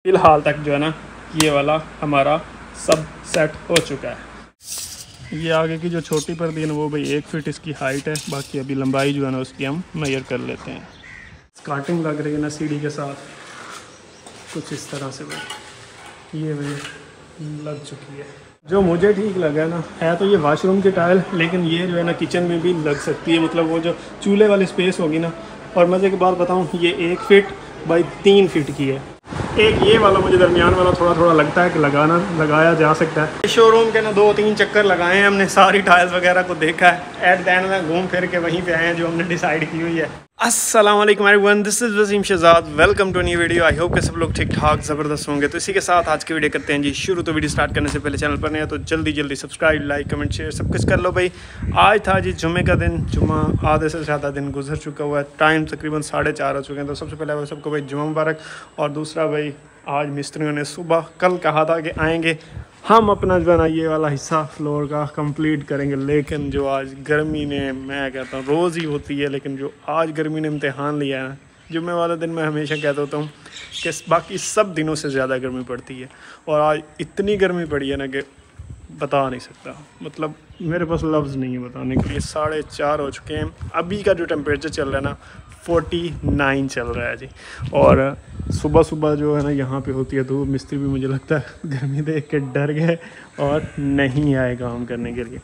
फ़िलहाल तक जो है ना ये वाला हमारा सब सेट हो चुका है। ये आगे की जो छोटी पर्दी है ना वो भाई 1 फीट इसकी हाइट है, बाकी अभी लंबाई जो है ना उसकी हम मेजर कर लेते हैं। स्कार्टिंग लग रही है ना सीढ़ी के साथ कुछ इस तरह से भाई ये भाई लग चुकी है। जो मुझे ठीक लगा है तो ये वाशरूम की टाइल, लेकिन ये जो है ना किचन में भी लग सकती है, मतलब वो जो चूल्हे वाली स्पेस होगी ना। और मज़े की बात बताऊँ, ये 1 फीट बाई 3 फीट की है। एक ये वाला मुझे दरमियान वाला थोड़ा लगता है कि लगाया जा सकता है। शोरूम के ना 2-3 चक्कर लगाए हैं हमने, सारी टाइल्स वगैरह को देखा है, एट द एंड में घूम फिर के वहीं पे आए हैं जो हमने डिसाइड की हुई है। अस्सलाम वालेकुम everyone, this is Wasim Shahzad, welcome to new video. I hope कि सब लोग ठीक ठाक ज़बरदस्त होंगे। तो इसी के साथ आज की वीडियो करते हैं जी शुरू। तो वीडियो स्टार्ट करने से पहले चैनल पर नया तो जल्दी सब्सक्राइब, लाइक, कमेंट, शेयर सब कुछ कर लो भाई। आज था जी जुम्मे का दिन, जुम्मा आधे से ज़्यादा दिन गुजर चुका हुआ है, टाइम तकरीबन 4:30 हो चुके हैं। तो सबसे पहले भाई सबको भाई जुम्मा मुबारक। और दूसरा भाई आज मिस्त्रियों ने सुबह कल कहा था कि आएंगे, हम अपना जो है ना ये वाला हिस्सा फ्लोर का कंप्लीट करेंगे, लेकिन जो आज गर्मी ने, मैं कहता हूँ रोज़ ही होती है, लेकिन जो आज गर्मी ने इम्तिहान लिया है। जुम्मे वाला दिन मैं हमेशा कहता होता हूँ कि बाकी सब दिनों से ज़्यादा गर्मी पड़ती है, और आज इतनी गर्मी पड़ी है ना कि बता नहीं सकता, मतलब मेरे पास लफ्ज़ नहीं है बताने के लिए। 4:30 हो चुके हैं। अभी का जो टेम्परेचर चल रहा है ना 49 चल रहा है जी। और सुबह जो है ना यहाँ पे होती है धूप। मिस्त्री भी मुझे लगता है गर्मी देख के डर गए और नहीं आए काम करने के लिए।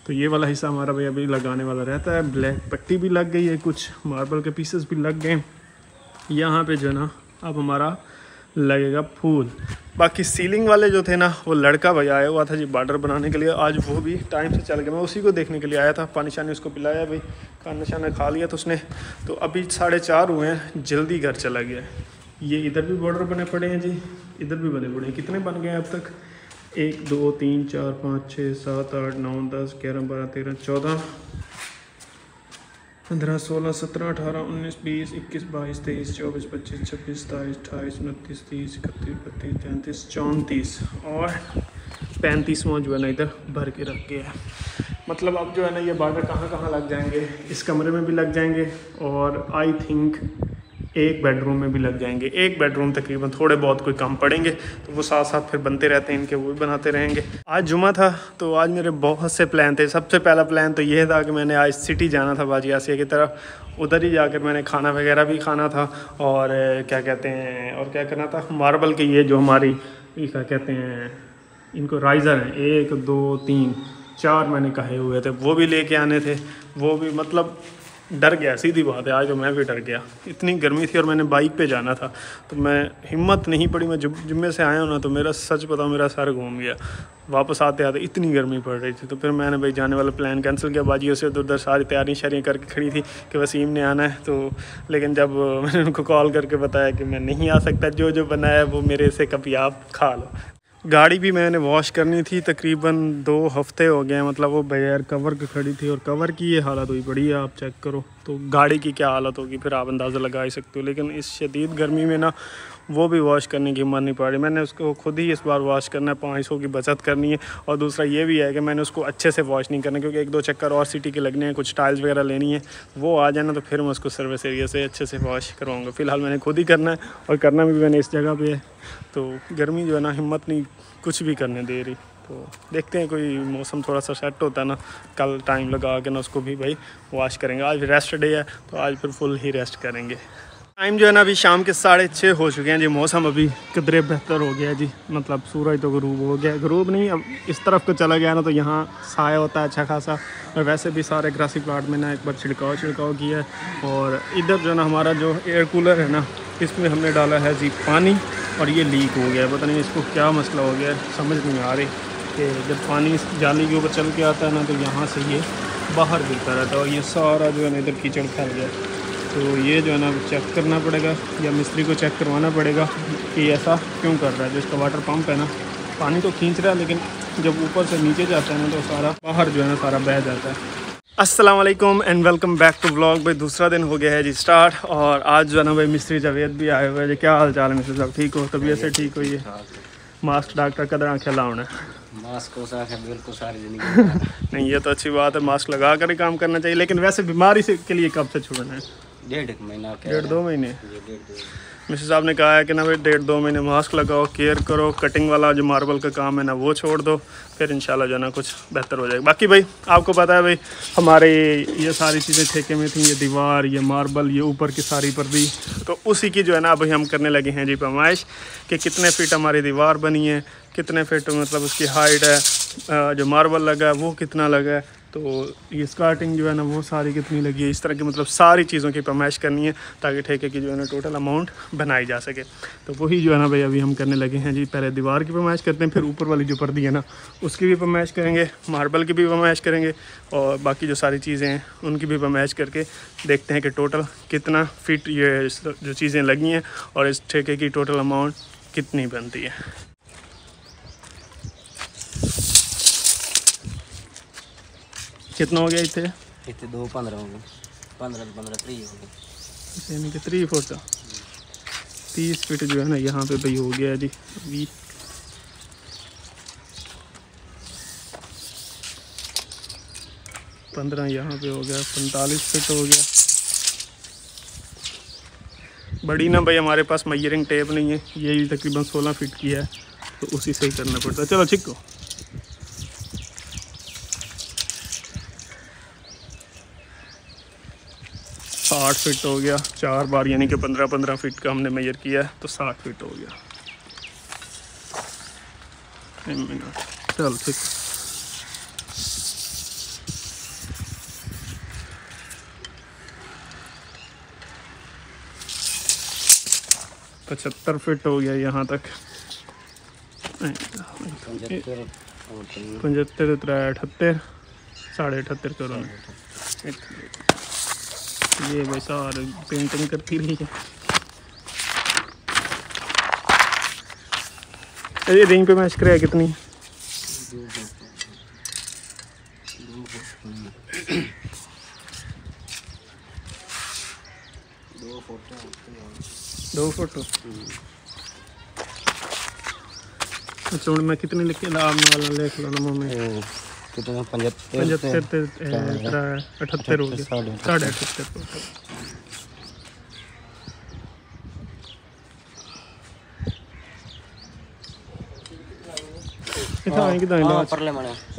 तो ये वाला हिस्सा हमारा भाई अभी लगाने वाला रहता है। ब्लैक पट्टी भी लग गई है, कुछ मार्बल के पीसेस भी लग गए। यहाँ पे जो है ना अब हमारा लगेगा फूल। बाकी सीलिंग वाले जो थे ना वो लड़का भाई आया हुआ था जी बॉर्डर बनाने के लिए, आज वो भी टाइम से चल गया। मैं उसी को देखने के लिए आया था, पानी शानी उसको पिलाया भाई, खाना शाना खा लिया तो उसने। तो अभी 4:30 हुए हैं, जल्दी घर चला गया। ये इधर भी बॉर्डर बने पड़े हैं जी, इधर भी बने पड़े हैं। कितने बन गए हैं अब तक? 1 2 3 4 5 6 7 8 9 10 11 12 13 14 15 16 17 18 19 20 21 22 23 24 25 26 27 28 29 30 31 32 33 34 और 35वां जो है ना इधर भर के रख गया है। मतलब अब जो है ना ये बॉर्डर कहाँ लग जाएंगे, इस कमरे में भी लग जाएंगे, और आई थिंक एक बेडरूम में भी लग जाएंगे। एक बेडरूम तकरीबन थोड़े बहुत कोई कम पड़ेंगे, तो वो साथ साथ फिर बनते रहते हैं इनके, वो भी बनाते रहेंगे। आज जुमा था तो आज मेरे बहुत से प्लान थे। सबसे पहला प्लान तो ये था कि मैंने आज सिटी जाना था बाजी आसिया की तरफ, उधर ही जाकर मैंने खाना वगैरह भी खाना था, और क्या कहते हैं और क्या करना था, मार्बल के ये जो हमारी क्या कहते हैं इनको राइज़र हैं, 1 2 3 4 मैंने कहे हुए थे, वो भी लेके आने थे। वो भी मतलब डर गया, सीधी बात है, आज तो मैं भी डर गया, इतनी गर्मी थी और मैंने बाइक पे जाना था तो मैं हिम्मत नहीं पड़ी। मैं जुम्मे से आया हूँ ना तो मेरा सच बताऊँ मेरा सर घूम गया, वापस आते आते इतनी गर्मी पड़ रही थी। तो फिर मैंने भाई जाने वाला प्लान कैंसिल किया। बाजियों से उधर सारी तैयारी शारियाँ करके खड़ी थी कि वसीम ने आना है, तो लेकिन जब मैंने उनको कॉल करके बताया कि मैं नहीं आ सकता, जो बनाया है वो मेरे से कभी आप खा लो। गाड़ी भी मैंने वॉश करनी थी, तकरीबन 2 हफ्ते हो गए हैं, मतलब वो बगैर कवर के खड़ी थी, और कवर की ये हालत हुई पड़ी है, आप चेक करो तो गाड़ी की क्या हालत होगी फिर आप अंदाज़ा लगा ही सकते हो। लेकिन इस शदीद गर्मी में ना वो भी वॉश करने की हिम्मत नहीं पड़ रही। मैंने उसको खुद ही इस बार वॉश करना है, 500 की बचत करनी है। और दूसरा ये भी है कि मैंने उसको अच्छे से वॉश नहीं करना, क्योंकि 1-2 चक्कर और सिटी के लगने हैं, कुछ टाइल्स वगैरह लेनी है, वो आ जाए ना तो फिर मैं उसको सर्विस एरिया से अच्छे से वॉश करवाऊँगा। फ़िलहाल मैंने खुद ही करना है, और करना भी मैंने इस जगह पर है। तो गर्मी जो है ना हिम्मत नहीं कुछ भी करने दे रही। तो देखते हैं कोई मौसम थोड़ा सा सेट होता है ना, कल टाइम लगा के ना उसको भी भाई वॉश करेंगे। आज रेस्ट डे है तो आज फिर फुल ही रेस्ट करेंगे। टाइम जो है ना अभी शाम के 6:30 हो चुके हैं जी। मौसम अभी किधरे बेहतर हो गया जी, मतलब सूरज तो गरूब हो गया, गरूब नहीं अब इस तरफ को चला गया ना तो यहाँ साया होता है अच्छा खासा। और वैसे भी सारे ग्रासी प्लाट में ना एक बार छिड़काव किया है। और इधर जो ना हमारा जो एयर कूलर है ना, इसमें हमने डाला है जी पानी, और ये लीक हो गया है। पता नहीं इसको क्या मसला हो गया है, समझ नहीं आ रही कि जब पानी जाली के ऊपर चल के आता है ना तो यहाँ से ये बाहर गिरता रहता है, और ये सारा जो है ना इधर कीचड़ फैल गया। तो ये जो है ना चेक करना पड़ेगा, या मिस्त्री को चेक करवाना पड़ेगा कि ऐसा क्यों कर रहा है। जो इसका वाटर पंप है ना, पानी तो खींच रहा है, लेकिन जब ऊपर से नीचे जाता है ना तो सारा बाहर जो है ना सारा बह जाता है। अस्सलाम वालेकुम and welcome back to vlog. भाई दूसरा दिन हो गया है जी स्टार्ट, और आज जो है ना भाई मिस्त्री जावेद भी आए हुए हैं जी। क्या हाल चाल है मिस्त्री साहब, ठीक हो? तबीयत से ठीक हुई है? मास्क डॉक्टर कदर आँखें लाउना मास्क बिल्कुल सारी जिंदगी नहीं, ये तो अच्छी बात है, मास्क लगा कर ही काम करना चाहिए। लेकिन वैसे बीमारी से के लिए कब से छुड़ना है? 1.5 महीना क्या 1.5-2 महीने। ये 1.5-2 मिसेस साहब ने कहा है कि ना भाई 1.5-2 महीने मास्क लगाओ, केयर करो, कटिंग वाला जो मार्बल का काम है ना वो छोड़ दो, फिर इंशाल्लाह जो है ना कुछ बेहतर हो जाएगा। बाकी भाई आपको पता है भाई हमारे ये सारी चीज़ें ठेके में थी, ये दीवार, ये मार्बल, ये ऊपर की सारी पर्दी, तो उसी की जो है ना अभी हम करने लगे हैं जी पैमाइश कि कितने फीट हमारी दीवार बनी है, कितने फीट मतलब उसकी हाइट है, जो मार्बल लगा है वो कितना लगा है, तो ये स्कार्टिंग जो है ना वो सारी कितनी लगी है, इस तरह की मतलब सारी चीज़ों की पैमाइश करनी है ताकि ठेके की जो है ना टोटल अमाउंट बनाई जा सके। तो वही जो है ना भाई अभी हम करने लगे हैं जी। पहले दीवार की पैमाइश करते हैं, फिर ऊपर वाली जो पर्दी है ना उसकी भी पैमाइश करेंगे, मार्बल की भी पैमाइश करेंगे, और बाकी जो सारी चीज़ें हैं उनकी भी पैमाइश करके देखते हैं कि टोटल कितना फिट ये जो चीज़ें लगी हैं और इस ठेके की टोटल अमाउंट कितनी बनती है। कितना हो गया इतने? 2.15 हो गए, 15 3 हो गए, यानी कि 3 फुट 30 फीट जो है ना यहाँ पे भाई हो गया जी। अभी 15 यहाँ पे हो गया, 45 फीट हो गया। बड़ी ना भाई हमारे पास मेजरिंग टेप नहीं है, ये भी तकरीबन 16 फीट की है, तो उसी से ही करना पड़ता है। चलो ठीक हो। साठ फीट हो गया 4 बार, यानी कि 15-15 फीट का हमने मेजर किया है, तो 60 फीट हो गया। 1 मिनट, चल ठीक। पचहत्तर फीट हो गया यहाँ तक। 75 78 78.5 करो। ये भाई सारे पेंटिंग करती रही है। ये रिंग पे मैच कराया कितनी? 2 फुट। अच्छा मैं कितने लिख के लाभ वाला लिख लो ना में कितना 75 78 हो गया, 78.5।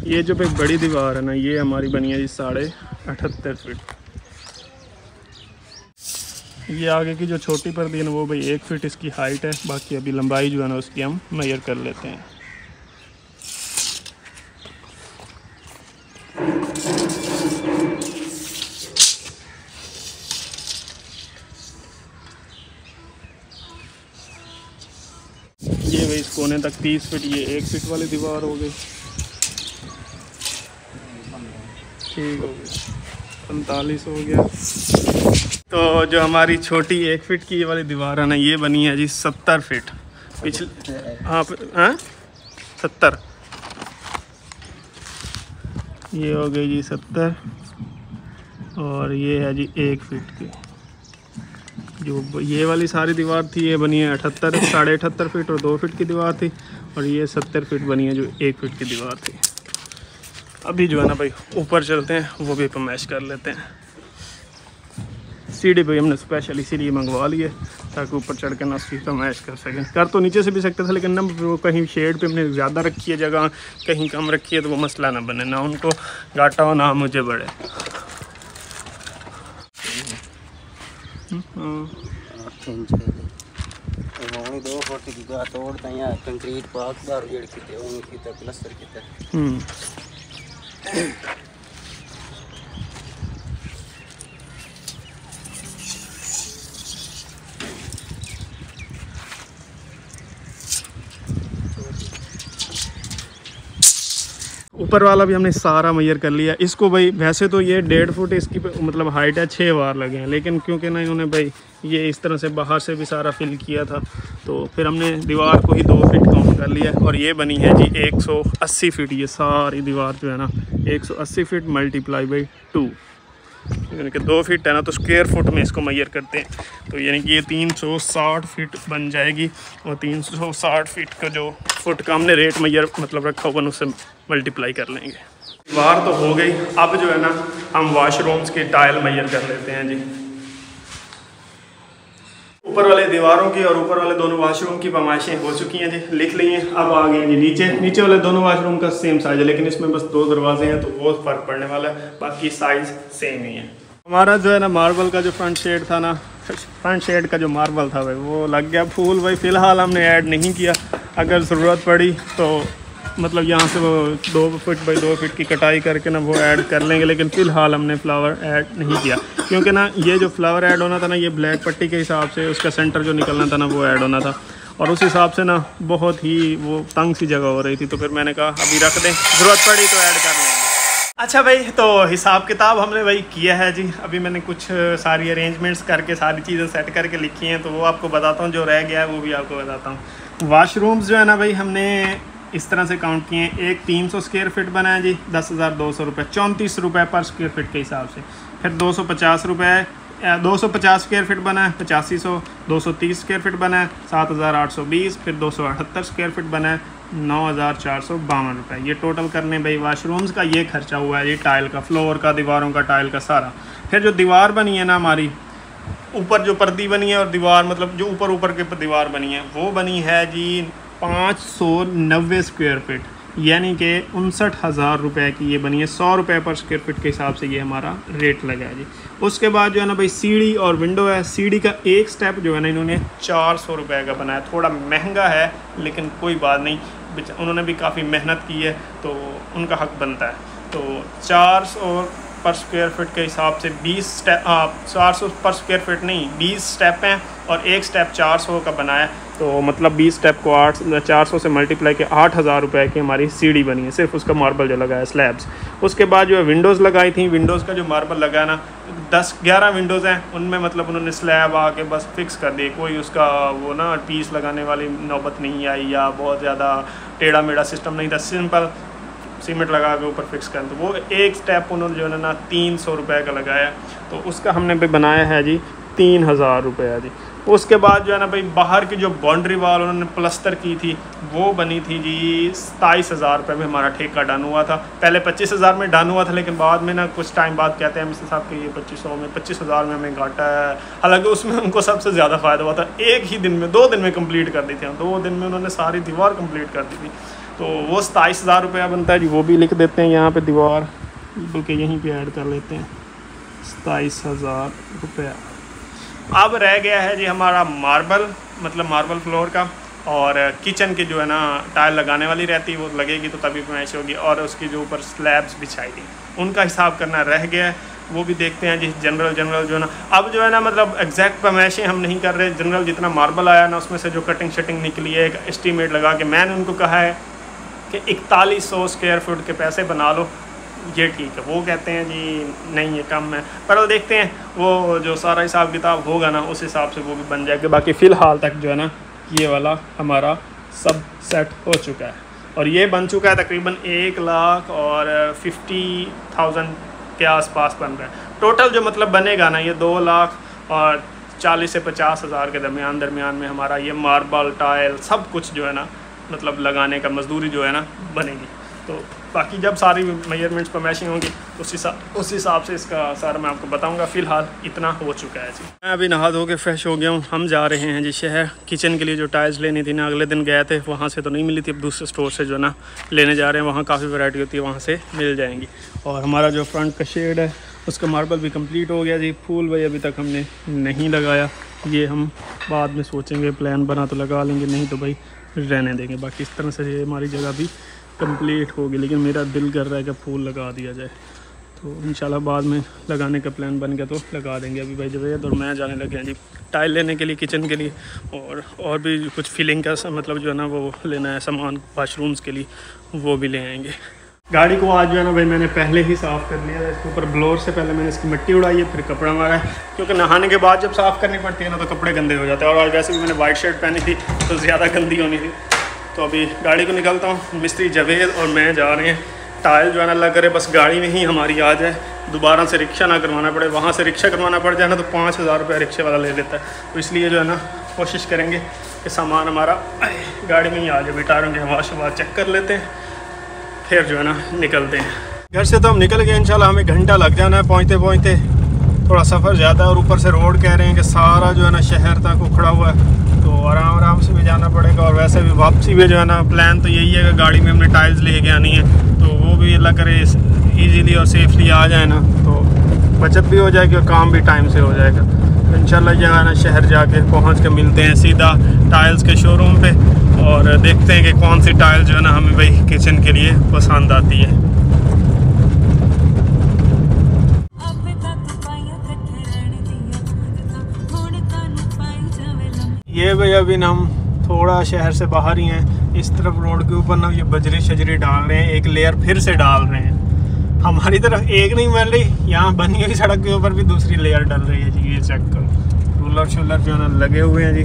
ये जो भाई बड़ी दीवार है ना ये हमारी बनी है जी 78.5 फीट। ये आगे की जो छोटी पर्दी है ना वो भाई 1 फीट इसकी हाइट है, बाकी अभी लंबाई जो है ना उसकी हम मेजर कर लेते हैं। ये भाई इस कोने तक 30 फीट, ये 1 फीट वाली दीवार हो गई, ठीक हो गया, 45 हो गया। तो जो हमारी छोटी 1 फीट की ये वाली दीवार है ना ये बनी है जी 70 फीट। पिछले हाँ 70, ये हो गई जी 70, और ये है जी 1 फीट की। जो ये वाली सारी दीवार थी ये बनी है 78 78.5 फीट और 2 फीट की दीवार थी, और ये 70 फीट बनी है जो 1 फीट की दीवार थी। अभी जो है ना भाई ऊपर चलते हैं, वो भी पैमाइश कर लेते हैं। सीढ़ी भाई हमने स्पेशल इसीलिए मंगवा ली है ताकि ऊपर चढ़ के ना उसकी पैमाइश कर सकें। कर तो नीचे से भी सकते थे, लेकिन ना वो कहीं शेड पे हमने ज़्यादा रखी है जगह, कहीं कम रखी है, तो वो मसला ना बने, ना उनको घाटा हो ना मुझे बढ़े। कंक्रीट पाक दार जड़ की उनकी तक प्लास्टर की तक ऊपर वाला भी हमने सारा मेजर कर लिया। इसको भाई वैसे तो ये 1.5 फुट इसकी मतलब हाइट है, 6 बार लगे हैं, लेकिन क्योंकि ना इन्होंने भाई ये इस तरह से बाहर से भी सारा फिल किया था, तो फिर हमने दीवार को ही 2 फीट काउंट कर लिया, और ये बनी है जी 180 फीट। ये सारी दीवार जो है ना 180 फीट मल्टीप्लाई बाई 2, यानी कि 2 फीट है ना, तो स्क्वायर फुट में इसको मेजर करते हैं, तो यानी कि ये 360 फीट बन जाएगी। और 360 फीट का जो फुट का हमने रेट मेजर मतलब रखा हुआ उससे मल्टीप्लाई कर लेंगे। दीवार तो हो गई, अब जो है ना हम वाशरूम्स की टाइल मेजर कर लेते हैं जी। ऊपर वाले दीवारों की और ऊपर वाले दोनों वाशरूम की फरमाइशें हो चुकी हैं जी, लिख ली हैं। अब आ गए जी नीचे वाले दोनों वाशरूम का सेम साइज है, लेकिन इसमें बस 2 दरवाजे हैं तो बहुत फ़र्क पड़ने वाला है, बाकी साइज सेम ही है। हमारा जो है ना मार्बल का जो फ्रंट शेड था ना, फ्रंट शेड का जो मार्बल था भाई वो लग गया फूल भाई। फ़िलहाल हमने ऐड नहीं किया, अगर ज़रूरत पड़ी तो मतलब यहाँ से वो 2 फुट बाई 2 फुट की कटाई करके ना वो ऐड कर लेंगे, लेकिन फ़िलहाल हमने फ्लावर ऐड नहीं किया, क्योंकि ना ये जो फ्लावर ऐड होना था ना, ये ब्लैक पट्टी के हिसाब से उसका सेंटर जो निकलना था ना वो ऐड होना था, और उस हिसाब से ना बहुत ही वो तंग सी जगह हो रही थी, तो फिर मैंने कहा अभी रख दें, ज़रूरत पड़ी तो ऐड कर लेंगे। अच्छा भाई, तो हिसाब किताब हमने भाई किया है जी। अभी मैंने कुछ सारी अरेंजमेंट्स करके सारी चीज़ें सेट करके लिखी हैं, तो वो आपको बताता हूँ, जो रह गया है वो भी आपको बताता हूँ। वाशरूम्स जो है ना भाई हमने इस तरह से काउंट किए हैं। एक 300 स्क्वायर फीट बना है जी, 10,200 रुपये, 34 रुपये पर स्क्वायर फीट के हिसाब से। फिर 250 रुपये 250 स्क्वायर फीट बना है 8500, 230 स्क्वायर फीट बना है 7,820, फिर 278 स्क्वायर फीट बना है 9,452 रुपये। ये टोटल करने भाई वाशरूम्स का ये खर्चा हुआ है, ये टाइल का, फ्लोर का, दीवारों का, टाइल का सारा। फिर जो दीवार बनी है ना हमारी, ऊपर जो पर्दी बनी है और दीवार मतलब जो ऊपर के दीवार बनी है, वो बनी है जी 590 स्क्वायर फीट, यानी कि 59,000 रुपये की ये बनी है। 100 रुपये पर स्क्वायर फीट के हिसाब से ये हमारा रेट लगा है जी। उसके बाद जो है ना भाई सीढ़ी और विंडो है। सीढ़ी का एक स्टेप जो है ना इन्होंने 400 रुपये का बनाया, थोड़ा महंगा है लेकिन कोई बात नहीं, उन्होंने भी काफ़ी मेहनत की है तो उनका हक बनता है। तो 400 पर स्क्वायर फीट के हिसाब से 20 स्टेप, 400 पर स्क्वायर फीट नहीं 20 स्टेप हैं, और एक स्टेप 400 का बनाया, तो मतलब 20 स्टेप को 400 से मल्टीप्लाई के 8,000 रुपये की हमारी सीढ़ी बनी है, सिर्फ उसका मार्बल जो लगा है स्लैब्स। उसके बाद जो है विंडोज़ लगाई थी, विंडोज़ का जो मार्बल लगा ना 10-11 विंडोज़ हैं, उनमें मतलब उन्होंने स्लैब आके बस फिक्स कर दी, कोई उसका वो ना पीस लगाने वाली नौबत नहीं आई या बहुत ज़्यादा टेढ़ा मेढ़ा सिस्टम नहीं था, सिंपल सीमेंट लगा के ऊपर फिक्स कर। तो वो एक स्टेप उन्होंने जो है ना 300 रुपये का लगाया, तो उसका हमने भी बनाया है जी 3,000 रुपये जी। उसके बाद जो है ना भाई बाहर की जो बाउंड्री वाल उन्होंने प्लस्तर की थी, वो बनी थी जी 27,000 रुपये में हमारा ठेका डन हुआ था। पहले 25,000 में डन हुआ था, लेकिन बाद में ना कुछ टाइम बाद कहते हैं मिस्टर साहब कि ये 25,000 में हमें घाटा है। हालांकि उसमें उनको सबसे ज़्यादा फ़ायदा हुआ था, एक ही दिन में 2 दिन में कंप्लीट कर दी थी, 2 दिन में उन्होंने सारी दीवार कंप्लीट कर दी थी। तो वो 27,000 रुपया बनता है जी, वो भी लिख देते हैं यहाँ पे, दीवार बल्कि यहीं पे ऐड कर लेते हैं 27,000 रुपया। अब रह गया है जी हमारा मार्बल, मतलब मार्बल फ्लोर का, और किचन की जो है ना टाइल लगाने वाली रहती है, वो लगेगी तो तभी मैच होगी, और उसकी जो ऊपर स्लैब्स बिछाई थी उनका हिसाब करना रह गया है, वो भी देखते हैं जी। जनरल जो है ना, अब जो है ना मतलब एग्जैक्ट पैमाइशें हम नहीं कर रहे, जनरल जितना मार्बल आया ना उसमें से जो कटिंग शटिंग निकली है, एक एस्टीमेट लगा के मैंने उनको कहा है कि 4100 स्क्वायर फुट के पैसे बना लो, ये ठीक है। वो कहते हैं जी नहीं ये कम है, पर देखते हैं वो जो सारा हिसाब किताब होगा ना उस हिसाब से वो भी बन जाएगा। बाकी फ़िलहाल तक जो है ना ये वाला हमारा सब सेट हो चुका है, और ये बन चुका है तकरीबन 1,50,000 के आसपास बन रहा है। टोटल जो मतलब बनेगा ना ये 2,40,000 से 50,000 के दरमियान में हमारा ये मार्बल टाइल सब कुछ जो है ना मतलब लगाने का मजदूरी जो है ना बनेगी। तो बाकी जब सारी मेजरमेंट्स पर मैचिंग होंगी उस हिसाब से इसका सारा मैं आपको बताऊंगा। फ़िलहाल इतना हो चुका है जी। मैं अभी नहा धो के फ्रेश हो गया हूँ। हम जा रहे हैं जी शहर किचन के लिए। जो टाइल्स लेनी थी ना अगले दिन गए थे, वहाँ से तो नहीं मिली थी, अब दूसरे स्टोर से जो ना लेने जा रहे हैं। वहाँ काफ़ी वैरायटी होती है, वहाँ से मिल जाएंगी। और हमारा जो फ्रंट का शेड है उसका मार्बल भी कंप्लीट हो गया जी। फूल भाई अभी तक हमने नहीं लगाया, ये हम बाद में सोचेंगे, प्लान बना तो लगा लेंगे, नहीं तो भाई रहने देंगे। बाकी इस तरह से ये हमारी जगह भी कंप्लीट होगी, लेकिन मेरा दिल कर रहा है कि फूल लगा दिया जाए, तो इंशाल्लाह बाद में लगाने का प्लान बन गया तो लगा देंगे। अभी भाई जवेद और मैं जाने लगे हैं जी टाइल लेने के लिए किचन के लिए, और भी कुछ फिलिंग का मतलब जो है ना वो लेना है सामान वाशरूम्स के लिए, वो भी ले आएंगे। गाड़ी को आज जो है ना भाई मैंने पहले ही साफ़ कर लिया है। इसके ऊपर ब्लोअर से पहले मैंने इसकी मिट्टी उड़ाई है, फिर कपड़ा मारा है, क्योंकि नहाने के बाद जब साफ़ करनी पड़ती है ना तो कपड़े गंदे हो जाते हैं। और आज वैसे भी मैंने वाइट शर्ट पहनी थी तो ज़्यादा गंदी होनी थी। तो अभी गाड़ी को निकलता हूँ, मिस्त्री जवेद और मैं जा रहे हैं। टाइल जो है ना अल्लाह करे बस गाड़ी में ही हमारी आ जाए, दोबारा से रिक्शा ना करवाना पड़े। वहाँ से रिक्शा करवाना पड़ जाए ना तो 5,000 रुपये रिक्शे वाला ले लेता है। तो इसलिए जो है ना कोशिश करेंगे कि सामान हमारा गाड़ी में ही आ जाए। टायरों की हवा शवा चेक कर लेते हैं, फिर जो है ना निकलते हैं। घर से तो हम निकल गए, इंशाल्लाह हमें घंटा लग जाना है पहुँचते पहुँचते। थोड़ा सफ़र ज़्यादा है और ऊपर से रोड कह रहे हैं कि सारा जो है ना शहर तक उखड़ा हुआ है, तो आराम आराम से भी जाना पड़ेगा। और वैसे भी वापसी में जो है ना प्लान तो यही है कि गाड़ी में हमने टाइल्स लेके आनी है, तो वो भी अल्लाह करे ईजीली और सेफली आ जाए ना, तो बचत भी हो जाएगी और काम भी टाइम से हो जाएगा। तो इंशाल्लाह जो है ना शहर जाके पहुँच के मिलते हैं सीधा टाइल्स के शोरूम पे और देखते हैं कि कौन सी टाइल जो है ना हमें भाई किचन के लिए पसंद आती है। ये भाई अभी ना हम थोड़ा शहर से बाहर ही हैं, इस तरफ रोड के ऊपर ना ये बजरी शजरी डाल रहे हैं, एक लेयर फिर से डाल रहे हैं। हमारी तरफ एक नहीं मिल रही, यहाँ बनी हुई सड़क के ऊपर भी दूसरी लेयर डल रही है जी। ये चेक करो, रूलर शूलर जो है ना लगे हुए हैं जी।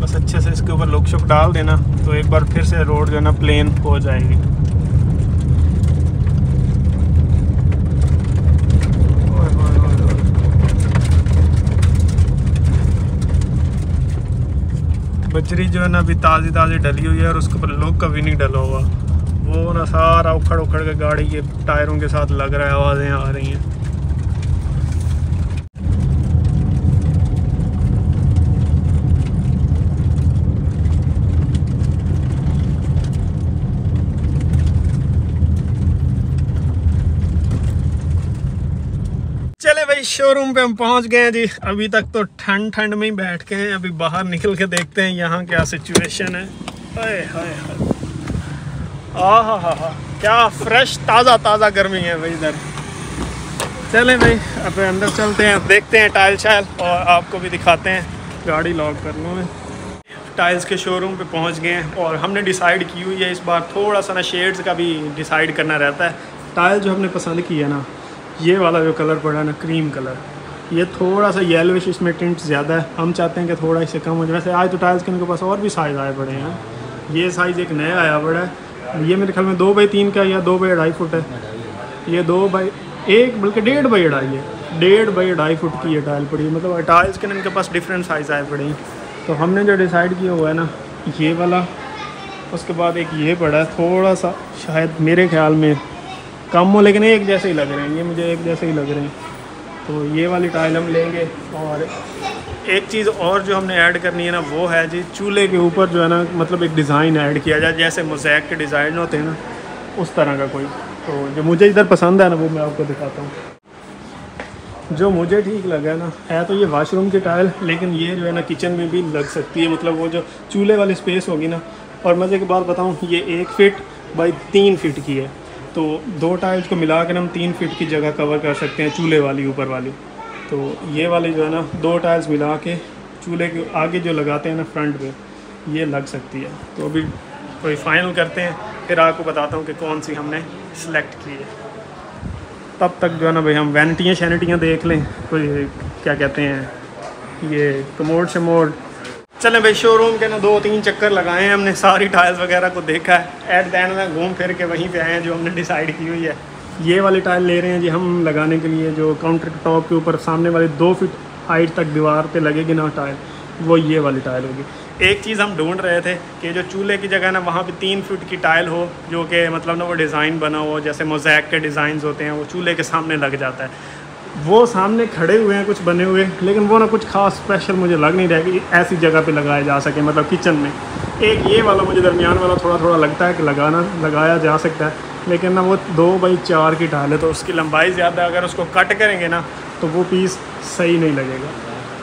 बस अच्छे से इसके ऊपर लुक शुक डाल देना तो एक बार फिर से रोड जो है ना प्लेन हो जाएगी। बजरी जो है ना अभी ताज़ी ताज़ी डली हुई है और उसके ऊपर लोग कभी नहीं डला हुआ, वो ना सारा उखड़ उखड़ के गाड़ी के टायरों के साथ लग रहा है, आवाज़ें आ रही हैं। चले भाई शोरूम पे हम पहुंच गए हैं जी। अभी तक तो ठंड में ही बैठ के हैं, अभी बाहर निकल के देखते हैं यहाँ क्या सिचुएशन है। हाय हाय हाय, हा क्या फ्रेश ताज़ा गर्मी है भाई इधर। चलें भाई अब अंदर चलते हैं, देखते हैं टाइल शाइल और आपको भी दिखाते हैं। गाड़ी लॉक कर लूँ मैं। टाइल्स के शोरूम पे पहुंच गए हैं और हमने डिसाइड की हुई है इस बार थोड़ा सा ना शेड्स का भी डिसाइड करना रहता है। टाइल जो हमने पसंद की है ना, ये वाला जो कलर पड़ा है ना क्रीम कलर, ये थोड़ा सा येलोविश, इसमें टिंट ज़्यादा है। हम चाहते हैं कि थोड़ा इससे कम हो जाए। वैसे आज तो टाइल्स के इनके पास और भी साइज़ आए पड़े हैं। ये साइज़ एक नया आया पड़ा है, ये मेरे ख्याल में 2x3 का या 2x2.5 फुट है। ये 2x1 बल्कि 1.5x2 है, 1.5x2.5 फुट की ये टाइल पड़ी है। मतलब टाइल्स के इनके पास डिफरेंट साइज़ आए पड़े हैं। तो हमने जो डिसाइड किया हुआ है ना ये वाला, उसके बाद एक ये पड़ा है थोड़ा सा शायद मेरे ख्याल में कम हो, लेकिन एक जैसे ही लग रहे हैं, ये मुझे एक जैसे ही लग रहे हैं। तो ये वाली टाइल हम लेंगे। और एक चीज़ और जो हमने ऐड करनी है ना वो है जी, चूल्हे के ऊपर जो है ना मतलब एक डिज़ाइन ऐड किया जाए, जैसे मोज़ैक के डिज़ाइन होते हैं ना उस तरह का कोई। तो जो मुझे इधर पसंद है ना वो मैं आपको दिखाता हूँ। जो मुझे ठीक लगा ना, है तो ये वाशरूम की टाइल, लेकिन ये जो है ना किचन में भी लग सकती है। मतलब वो जो चूल्हे वाली स्पेस होगी ना, और मज़े की बात बताऊँ, ये 1 फीट बाई 3 फीट की है। तो 2 टाइल्स को मिला कर हम 3 फीट की जगह कवर कर सकते हैं, चूल्हे वाली ऊपर वाली। तो ये वाली जो है ना 2 टाइल्स मिला के चूल्हे के आगे जो लगाते हैं ना फ्रंट पे, ये लग सकती है। तो अभी कोई फाइनल करते हैं, फिर आपको बताता हूँ कि कौन सी हमने सेलेक्ट की है। तब तक जो है ना भाई हम वैनिटियाँ शैनिटियाँ देख लें, कोई क्या कहते हैं ये कमोड शमोड। चलें भाई शोरूम के ना 2-3 चक्कर लगाए हैं हमने, सारी टाइल्स वगैरह को देखा है। एट द एंड में घूम फिर के वहीं पे आए हैं जो हमने डिसाइड की हुई है। ये वाली टाइल ले रहे हैं जी हम लगाने के लिए, जो काउंटर टॉप के ऊपर सामने वाली 2 फीट हाइट तक दीवार पे लगेगी ना टाइल, वो ये वाली टाइल होगी। एक चीज़ हम ढूंढ रहे थे कि जो चूल्हे की जगह ना वहाँ पे 3 फीट की टाइल हो, जो कि मतलब ना वो डिज़ाइन बना हो, जैसे मोज़ैक के डिज़ाइन होते हैं, वो चूल्हे के सामने लग जाता है। वो सामने खड़े हुए हैं कुछ बने हुए, लेकिन वो ना कुछ खास स्पेशल मुझे लग नहीं रहा है कि ऐसी जगह पे लगाया जा सके, मतलब किचन में। एक ये वाला मुझे दरमियान वाला थोड़ा लगता है कि लगाया जा सकता है, लेकिन ना वो 2x4 की टाइल है, तो उसकी लंबाई ज़्यादा है। अगर उसको कट करेंगे ना तो वो पीस सही नहीं लगेगा,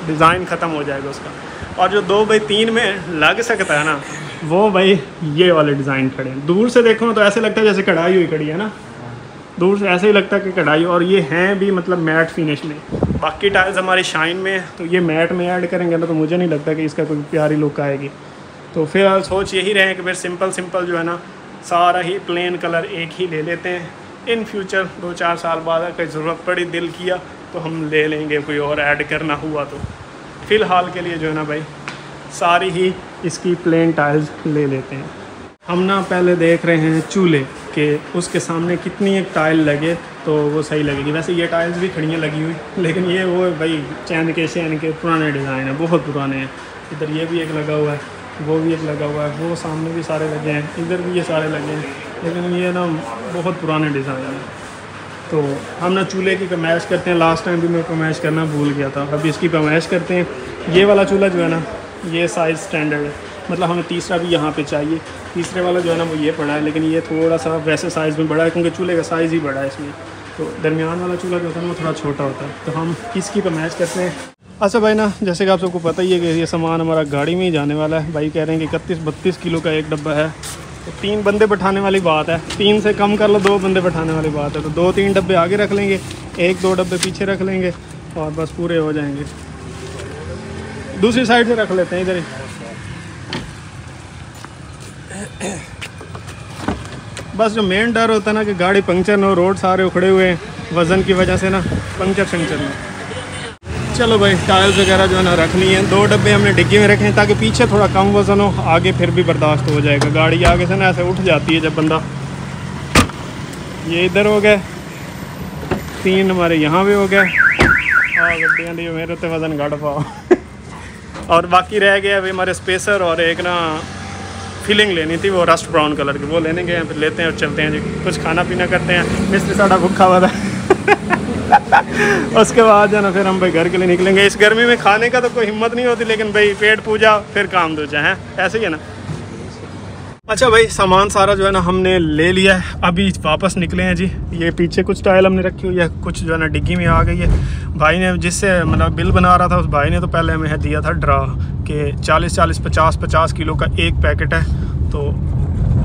डिज़ाइन ख़त्म हो जाएगा उसका। और जो 2x3 में लग सकता है ना, वो भाई ये वाले डिज़ाइन खड़े हैं। दूर से देखो तो ऐसे लगता है जैसे कढ़ाई हुई खड़ी है ना, दूर से ऐसे ही लगता है कि कढ़ाई। और ये हैं भी मतलब मैट फिनिश में, बाकी टाइल्स हमारी शाइन में है, तो ये मैट में ऐड करेंगे ना तो मुझे नहीं लगता कि इसका कोई प्यारी लुक आएगी। तो फिर सोच यही रहे कि फिर सिंपल जो है ना सारा ही प्लेन कलर एक ही ले लेते हैं। इन फ्यूचर 2-4 साल बाद अगर ज़रूरत पड़ी, दिल किया तो हम ले लेंगे, कोई और ऐड करना हुआ तो। फ़िलहाल के लिए जो है ना भाई सारी ही इसकी प्लेन टाइल्स ले लेते हैं। हम ना पहले देख रहे हैं चूल्हे के उसके सामने कितनी एक टाइल लगे तो वो सही लगेगी। वैसे ये टाइल्स भी खड़ी हैं लगी हुई, लेकिन ये वो भाई चैन के पुराने डिज़ाइन है, बहुत पुराने हैं। इधर ये भी एक लगा हुआ है, वो भी एक लगा हुआ है, वो सामने भी सारे लगे हैं, इधर भी ये सारे लगे हैं, लेकिन ये ना बहुत पुराने डिज़ाइन हैं। तो हम ना चूल्हे की पैमाइश करते हैं। लास्ट टाइम भी मैं पैमाइश करना भूल गया था, अभी इसकी पैमाइश करते हैं। ये वाला चूल्हा जो है ना ये साइज़ स्टैंडर्ड है, मतलब हमें तीसरा भी यहाँ पे चाहिए। तीसरे वाला जो है ना वो ये बड़ा है, लेकिन ये थोड़ा सा वैसे साइज़ में बड़ा है क्योंकि चूल्हे का साइज़ ही बड़ा है इसमें। तो दरमियान वाला चूल्हा जो होता है ना वो थोड़ा छोटा होता है, तो हम इसकी पैमाइश करते हैं। अच्छा भाई ना, जैसे कि आप सबको पता ही है कि ये सामान हमारा गाड़ी में ही जाने वाला है। भाई कह रहे हैं कि 31-32 किलो का एक डब्बा है, तो 3 बंदे बैठाने वाली बात है। 3 से कम कर लो, 2 बंदे बैठाने वाली बात है। तो 2-3 डब्बे आगे रख लेंगे, 1-2 डब्बे पीछे रख लेंगे और बस पूरे हो जाएंगे। दूसरी साइड से रख लेते हैं इधर ही। बस जो मेन डर होता है ना कि गाड़ी पंक्चर न हो, रोड सारे उखड़े हुए हैं वज़न की वजह से ना, पंक्चर न। चलो भाई टायर्स वगैरह जो है ना रखनी है। 2 डब्बे हमने डिग्गी में रखे हैं ताकि पीछे थोड़ा कम वज़न हो, आगे फिर भी बर्दाश्त हो जाएगा। गाड़ी आगे से ना ऐसे उठ जाती है जब बंदा। ये इधर हो गए, 3 हमारे यहाँ भी हो गए। हाँ गड्डियाँ दी मेरे तो वज़न घट पाओ। और बाकी रह गया अभी हमारे स्पेसर और एक ना फीलिंग लेनी थी, वो रस्ट ब्राउन कलर की, वो लेने गए, फिर लेते हैं और चलते हैं जी। कुछ खाना पीना करते हैं, मिस्त्री साड़ा भूखा हुआ था। उसके बाद जो ना फिर हम भाई घर के लिए निकलेंगे। इस गर्मी में खाने का तो कोई हिम्मत नहीं होती, लेकिन भाई पेट पूजा फिर काम दूजा है, ऐसे ही है ना। अच्छा भाई सामान सारा जो है ना हमने ले लिया है, अभी वापस निकले हैं जी। ये पीछे कुछ टाइल हमने रखी हुई है, कुछ जो है ना डिग्गी में आ गई है। भाई ने जिससे मतलब बिल बना रहा था उस भाई ने तो पहले हमें दिया था ड्रा कि 40-40, 50-50 किलो का एक पैकेट है, तो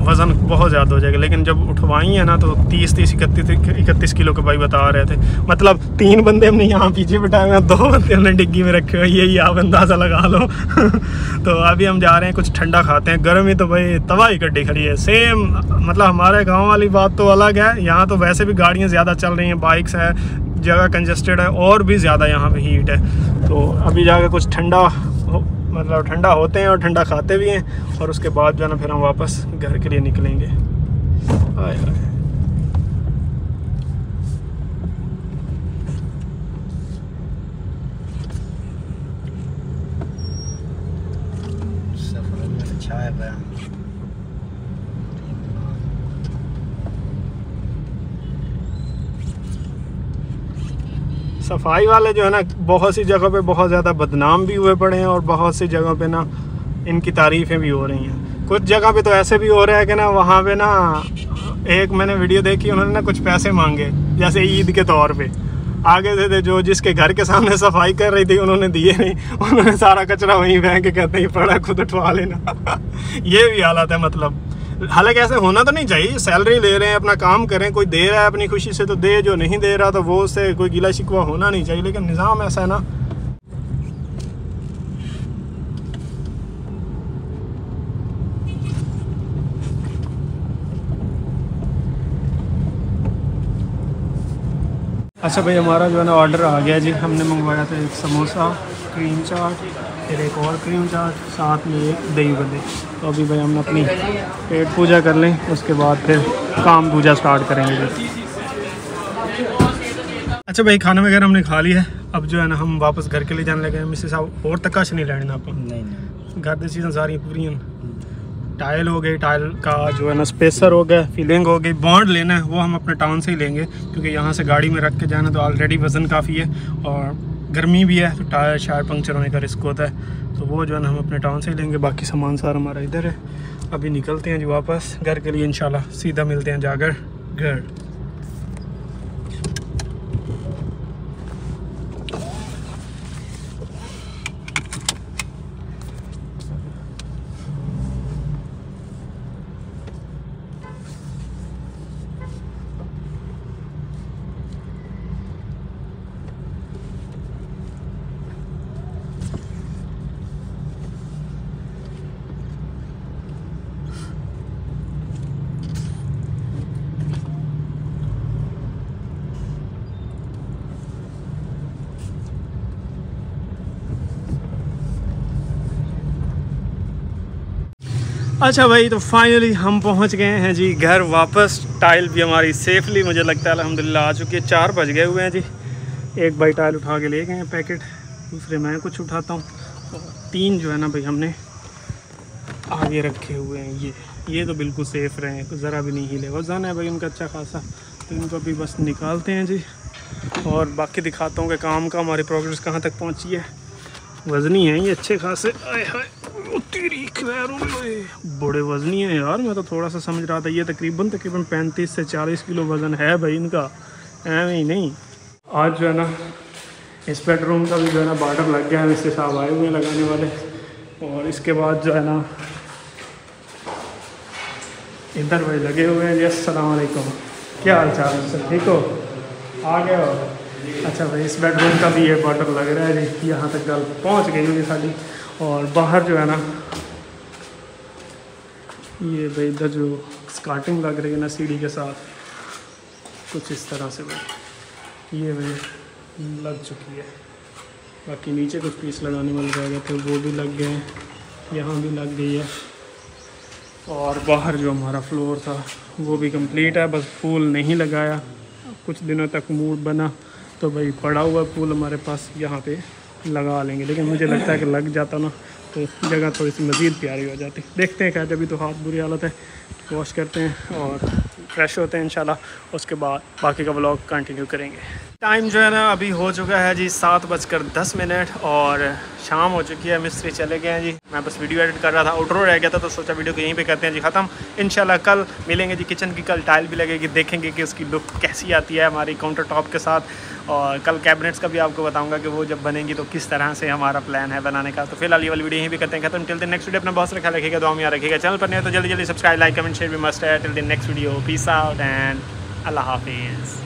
वज़न बहुत ज़्यादा हो जाएगा। लेकिन जब उठवाई है ना तो 30-30, 31 किलो के भाई बता रहे थे। मतलब 3 बंदे हमने यहाँ पीछे बिठाए हैं, 2 बंदे हमने डिग्गी में रखे हुए, यही आप अंदाज़ा लगा लो। तो अभी हम जा रहे हैं कुछ ठंडा खाते हैं। गर्मी तो भाई तबाही कड्डी खड़ी है सेम। मतलब हमारे गाँव वाली बात तो अलग है, यहाँ तो वैसे भी गाड़ियाँ ज़्यादा चल रही हैं, बाइक्स है, जगह कंजस्टेड है और भी ज़्यादा यहाँ पे हीट है। तो अभी जाकर कुछ ठंडा मतलब ठंडा होते हैं और ठंडा खाते भी हैं, और उसके बाद जो है ना फिर हम वापस घर के लिए निकलेंगे। आए आए। सफर में अच्छा है। सफाई वाले जो है ना बहुत सी जगहों पे बहुत ज़्यादा बदनाम भी हुए पड़े हैं, और बहुत सी जगहों पे ना इनकी तारीफ़ें भी हो रही हैं। कुछ जगह पे तो ऐसे भी हो रहा है कि ना वहाँ पे ना एक मैंने वीडियो देखी, उन्होंने ना कुछ पैसे मांगे जैसे ईद के तौर पे, आगे से थे जो जिसके घर के सामने सफाई कर रही थी उन्होंने दिए नहीं, उन्होंने सारा कचरा वहीं फेंक के कहते हैं पड़ा खुद उठवा लेना। ये भी हालत है। मतलब हालांकि ऐसे होना तो नहीं चाहिए, सैलरी ले रहे हैं, अपना काम करें, कोई दे रहा है अपनी खुशी से तो दे, जो नहीं दे रहा तो वो उससे कोई गिला शिकवा होना नहीं चाहिए। लेकिन निज़ाम ऐसा है ना। अच्छा भाई हमारा जो है ना ऑर्डर आ गया जी। हमने मंगवाया था एक समोसा, क्रीम चाट, फिर एक और क्रीम चाट, साथ में एक दही बड़े। तो अभी भाई हम अपनी पेट पूजा कर लें, उसके बाद फिर काम पूजा स्टार्ट करेंगे जी। अच्छा भाई खाना वगैरह हमने खा लिया है, अब जो है ना हम वापस घर के लिए जाने लगे हैं। मिसेस साहब और तक नहीं लेना आप नहीं घर की चीज़ें सारी पूरी हैं। टाइल हो गई, टाइल का जो है ना स्पेसर हो गया, फिलिंग हो गई, बॉन्ड लेना है वो हम अपने टाउन से ही लेंगे, क्योंकि यहाँ से गाड़ी में रख के जाना तो ऑलरेडी वज़न काफ़ी है और गर्मी भी है, तो टायर शायद पंक्चर होने का रिस्क होता है। तो वो जो है ना हम अपने टाउन से ही लेंगे। बाकी सामान सारा हमारा इधर है। अभी निकलते हैं जी वापस घर के लिए, इंशाल्लाह सीधा मिलते हैं जाकर घर। अच्छा भाई तो फाइनली हम पहुंच गए हैं जी घर वापस। टाइल भी हमारी सेफली मुझे लगता है अल्हम्दुलिल्लाह आ चुकी है। 4 बज गए हुए हैं जी। एक भाई टाइल उठा के ले गए हैं पैकेट, दूसरे मैं कुछ उठाता हूँ, और 3 जो है ना भाई हमने आगे रखे हुए हैं। ये तो बिल्कुल सेफ़ रहे हैं, ज़रा भी नहीं हिले। वज़न है भाई उनका अच्छा खासा, तो इनको अभी बस निकालते हैं जी, और बाकी दिखाता हूँ कि काम का हमारी प्रोग्रेस कहाँ तक पहुँची है। वज़नी हैं ये अच्छे खासे, आए हाय तेरी खैरों में बड़े वज़नी हैं यार। मैं तो थोड़ा सा समझ रहा था, ये तकरीबन 35 से 40 किलो वज़न है भाई इनका, ऐਵੇਂ ही नहीं। आज जो है ना इस बेडरूम का भी जो है ना बॉर्डर लग गया है, इससे साहब आए हुए हैं लगाने वाले। और इसके बाद जो है ना इधर भाई लगे हुए हैं जी। अस्सलाम वालेकुम, क्या हाल चाल है सर, ठीक हो, आ गए हो? अच्छा भाई इस बेडरूम का भी ये बॉर्डर लग रहा है जी, यहाँ तक गल पहुँच गई हुई साड़ी। और बाहर जो है ना ये भाई इधर जो स्कार्टिंग लग रही है ना सीढ़ी के साथ, कुछ इस तरह से भाई ये भाई लग चुकी है। बाकी नीचे कुछ पीस लगाने वाले रह गए थे, वो भी लग गए हैं, यहाँ भी लग गई है। और बाहर जो हमारा फ्लोर था वो भी कंप्लीट है, बस फूल नहीं लगाया। कुछ दिनों तक मूड बना तो भाई पड़ा हुआ फूल हमारे पास, यहाँ पे लगा लेंगे। लेकिन मुझे लगता है कि लग जाता ना तो जगह थोड़ी सी मज़ीद प्यारी हो जाती। देखते हैं, खैर अभी तो हाथ बुरी हालत है, वॉश करते हैं और फ्रेश होते हैं इंशाल्लाह, उसके बाद बाकी का व्लॉग कंटिन्यू करेंगे। टाइम जो है ना अभी हो चुका है जी 7:10 और शाम हो चुकी है, मिस्त्री चले गए हैं जी। मैं बस वीडियो एडिट कर रहा था, आउटरो रह गया था तो सोचा वीडियो को यहीं पे करते हैं जी ख़त्म। इंशाल्लाह कल मिलेंगे जी। किचन की कल टाइल भी लगेगी, देखेंगे कि उसकी लुक कैसी आती है हमारी काउंटर टॉप के साथ। और कल कैबिनेट्स का भी आपको बताऊंगा कि वो जब बनेंगी तो किस तरह से हमारा प्लान है बनाने का। तो फिलहाल ये वाली वीडियो यहीं भी करते हैं खत्म। टिल द नेक्स्ट वीडियो अपना बहुत सारा ख्याल रखिएगा, दुआ में याद रखिएगा। चैनल पर नहीं हो तो जल्दी जल्दी सब्सक्राइब, लाइक, कमेंट, शेयर भी मस्ट है। Till the next video, peace out and अल्लाह हाफिज़।